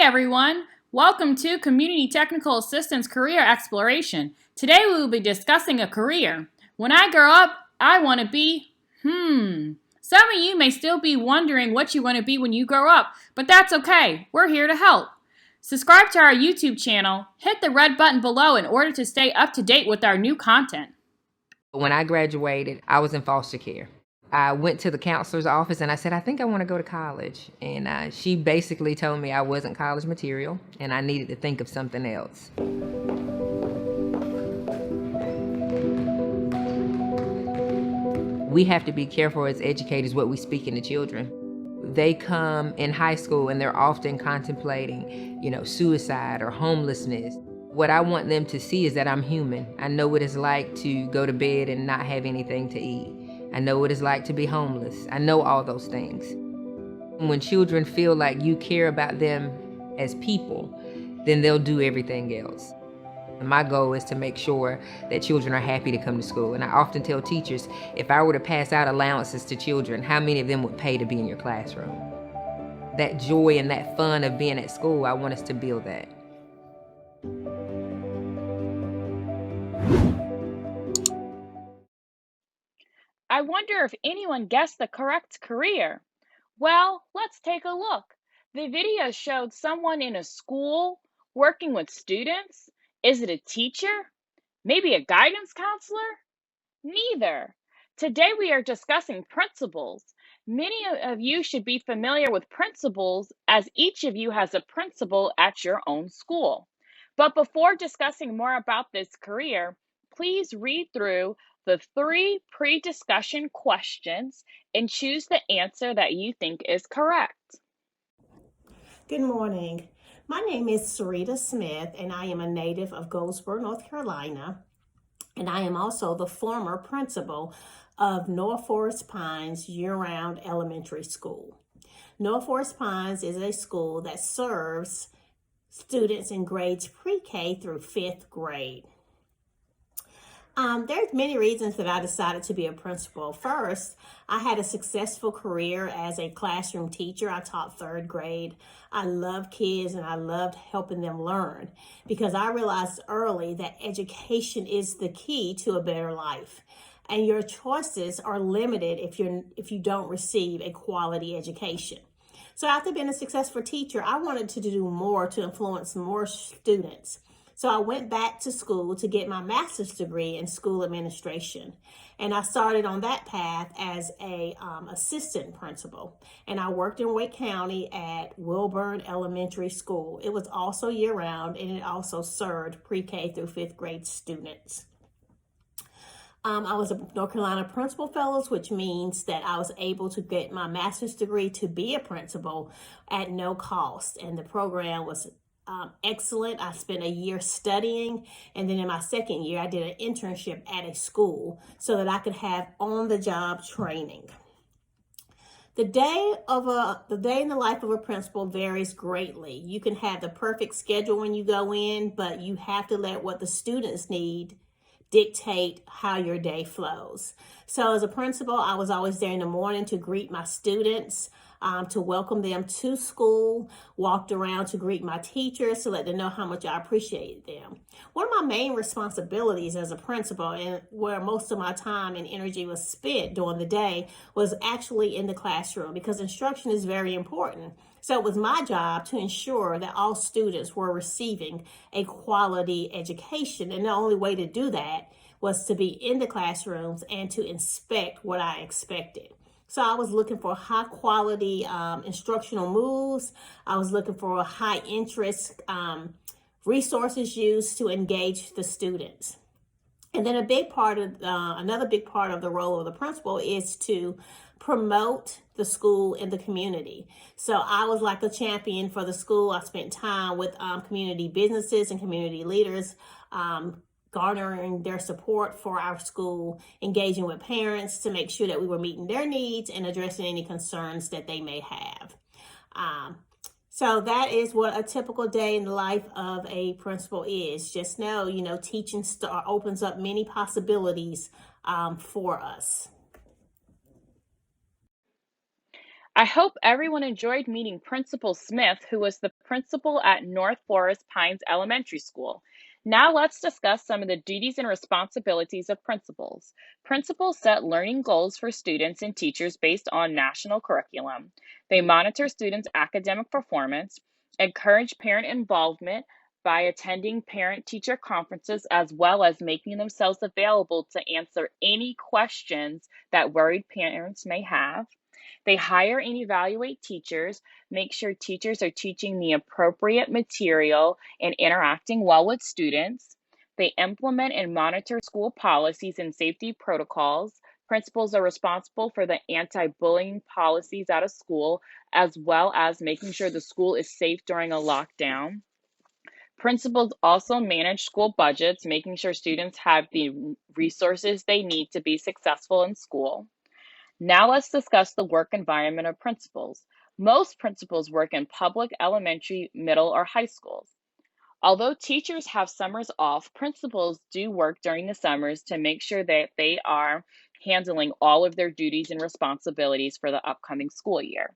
Hey everyone! Welcome to Community Technical Assistance Career Exploration. Today we will be discussing a career. When I grow up, I want to be, Some of you may still be wondering what you want to be when you grow up, but that's okay. We're here to help. Subscribe to our YouTube channel. Hit the red button below in order to stay up to date with our new content. When I graduated, I was in foster care. I went to the counselor's office and I said, I think I want to go to college. And she basically told me I wasn't college material and I needed to think of something else. We have to be careful as educators what we speak into children. They come in high school and they're often contemplating, suicide or homelessness. What I want them to see is that I'm human. I know what it's like to go to bed and not have anything to eat. I know what it's like to be homeless. I know all those things. When children feel like you care about them as people, then they'll do everything else. My goal is to make sure that children are happy to come to school. And I often tell teachers, if I were to pass out allowances to children, how many of them would pay to be in your classroom? That joy and that fun of being at school, I want us to build that. I wonder if anyone guessed the correct career. Well, let's take a look. The video showed someone in a school working with students. Is it a teacher? Maybe a guidance counselor? Neither. Today we are discussing principals. Many of you should be familiar with principals as each of you has a principal at your own school. But before discussing more about this career, please read through the 3 pre-discussion questions and choose the answer that you think is correct. Good morning. My name is Sarita Smith, and I am a native of Goldsboro, North Carolina. And I am also the former principal of North Forest Pines Year-Round Elementary School. North Forest Pines is a school that serves students in grades pre-K through 5th grade. There's many reasons that I decided to be a principal. First, I had a successful career as a classroom teacher. I taught 3rd grade. I loved kids and I loved helping them learn because I realized early that education is the key to a better life. And your choices are limited if you don't receive a quality education. So after being a successful teacher, I wanted to do more to influence more students. So I went back to school to get my master's degree in school administration. And I started on that path as a assistant principal. And I worked in Wake County at Wilburn Elementary School. It was also year-round, and it also served pre-K through 5th grade students. I was a North Carolina Principal Fellows, which means that I was able to get my master's degree to be a principal at no cost. And the program was excellent. I spent a year studying, and then in my 2nd year, I did an internship at a school so that I could have on-the-job training. The day in the life of a principal varies greatly. You can have the perfect schedule when you go in, but you have to let what the students need dictate how your day flows. So as a principal, I was always there in the morning to greet my students, to welcome them to school, walked around to greet my teachers, to let them know how much I appreciated them. One of my main responsibilities as a principal, and where most of my time and energy was spent during the day, was actually in the classroom because instruction is very important. So it was my job to ensure that all students were receiving a quality education. And the only way to do that was to be in the classrooms and to inspect what I expected. So I was looking for high quality instructional moves. I was looking for high interest resources used to engage the students. And then another big part of the role of the principal is to promote the school in the community. So I was like a champion for the school. I spent time with community businesses and community leaders, garnering their support for our school, engaging with parents to make sure that we were meeting their needs and addressing any concerns that they may have. So that is what a typical day in the life of a principal is. Just know, teaching opens up many possibilities for us. I hope everyone enjoyed meeting Principal Smith, who was the principal at North Forest Pines Elementary School. Now let's discuss some of the duties and responsibilities of principals. Principals set learning goals for students and teachers based on national curriculum. They monitor students' academic performance, encourage parent involvement by attending parent-teacher conferences as well as making themselves available to answer any questions that worried parents may have. They hire and evaluate teachers, make sure teachers are teaching the appropriate material and interacting well with students. They implement and monitor school policies and safety protocols. Principals are responsible for the anti bullying policies out of school, as well as making sure the school is safe during a lockdown. Principals also manage school budgets, making sure students have the resources they need to be successful in school. Now let's discuss the work environment of principals. Most principals work in public elementary, middle, or high schools. Although teachers have summers off, principals do work during the summers to make sure that they are handling all of their duties and responsibilities for the upcoming school year.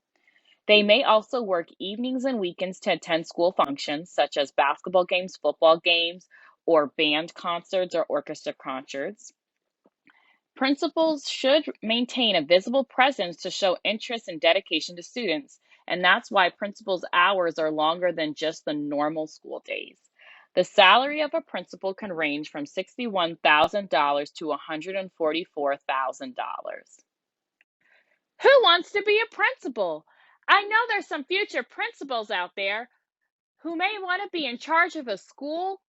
They may also work evenings and weekends to attend school functions such as basketball games, football games, or band concerts or orchestra concerts. Principals should maintain a visible presence to show interest and dedication to students, and that's why principals' hours are longer than just the normal school days. The salary of a principal can range from $61,000 to $144,000. Who wants to be a principal? I know there's some future principals out there who may want to be in charge of a school,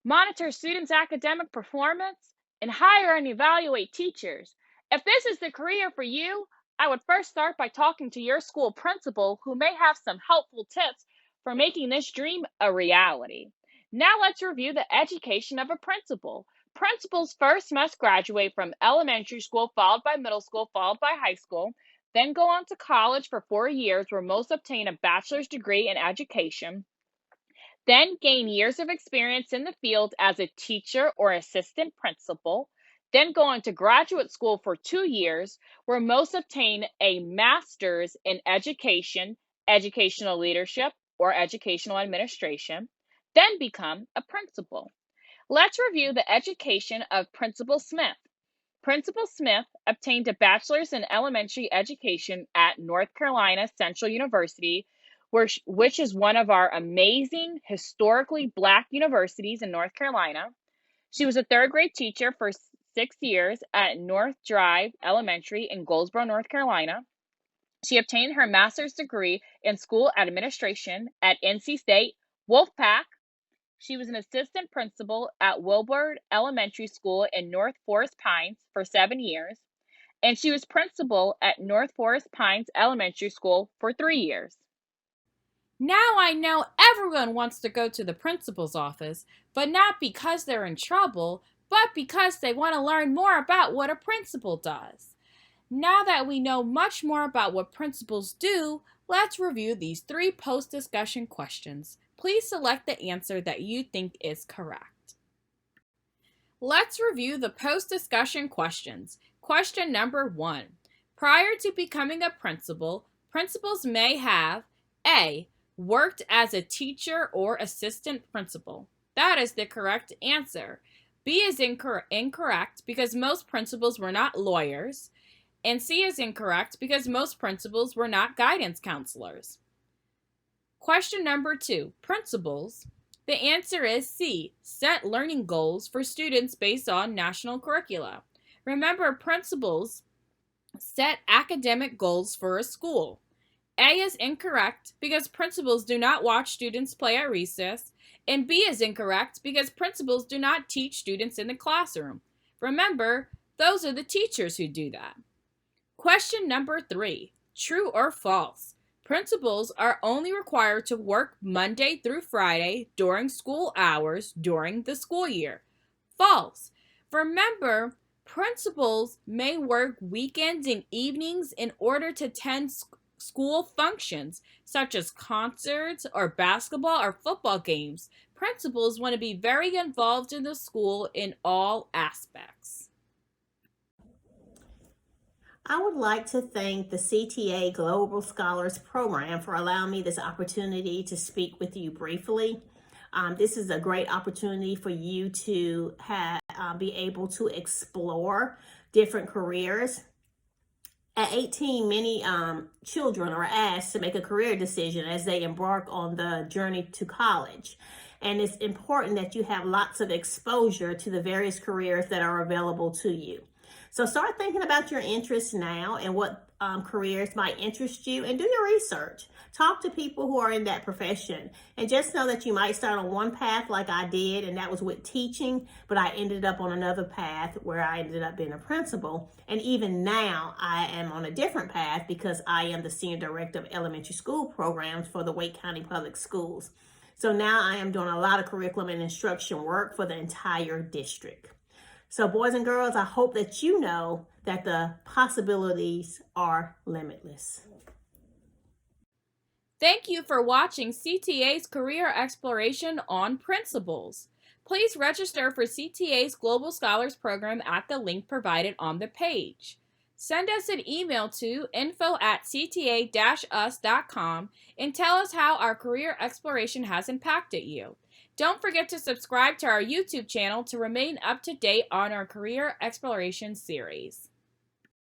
monitor students' academic performance, and hire and evaluate teachers. If this is the career for you, I would first start by talking to your school principal who may have some helpful tips for making this dream a reality. Now let's review the education of a principal. Principals first must graduate from elementary school, followed by middle school, followed by high school, then go on to college for 4 years, where most obtain a bachelor's degree in education, then gain years of experience in the field as a teacher or assistant principal, then go on to graduate school for 2 years, where most obtain a master's in education, educational leadership, or educational administration, then become a principal. Let's review the education of Principal Smith. Principal Smith obtained a bachelor's in elementary education at North Carolina Central University, which is one of our amazing historically Black universities in North Carolina. She was a third grade teacher for 6 years at North Drive Elementary in Goldsboro, North Carolina. She obtained her master's degree in school administration at NC State Wolfpack. She was an assistant principal at Wilbur Elementary School in North Forest Pines for 7 years, and she was principal at North Forest Pines Elementary School for 3 years. Now I know everyone wants to go to the principal's office, but not because they're in trouble, but because they want to learn more about what a principal does. Now that we know much more about what principals do, let's review these 3 post-discussion questions. Please select the answer that you think is correct. Let's review the post-discussion questions. Question number 1. Prior to becoming a principal, principals may have A. Worked as a teacher or assistant principal. That is the correct answer. B is incorrect because most principals were not lawyers. And C is incorrect because most principals were not guidance counselors. Question number 2. Principals. The answer is C. Set learning goals for students based on national curricula. Remember, principals set academic goals for a school. A is incorrect because principals do not watch students play at recess, and B is incorrect because principals do not teach students in the classroom. Remember, those are the teachers who do that. Question number 3. True or false? Principals are only required to work Monday through Friday during school hours during the school year. False. Remember, principals may work weekends and evenings in order to attend school functions such as concerts or basketball or football games. Principals want to be very involved in the school in all aspects. I would like to thank the CTA Global Scholars Program for allowing me this opportunity to speak with you briefly. This is a great opportunity for you to be able to explore different careers. At 18, many children are asked to make a career decision as they embark on the journey to college. And it's important that you have lots of exposure to the various careers that are available to you. So start thinking about your interests now and what careers might interest you, and do your research. Talk to people who are in that profession, and just know that you might start on one path like I did, and that was with teaching, but I ended up on another path where I ended up being a principal. And even now I am on a different path because I am the Senior Director of Elementary School Programs for the Wake County Public Schools. So now I am doing a lot of curriculum and instruction work for the entire district. So boys and girls, I hope that you know that the possibilities are limitless. Thank you for watching CTA's Career Exploration on Principals. Please register for CTA's Global Scholars Program at the link provided on the page. Send us an email to info@cta-us.com and tell us how our career exploration has impacted you. Don't forget to subscribe to our YouTube channel to remain up to date on our career exploration series.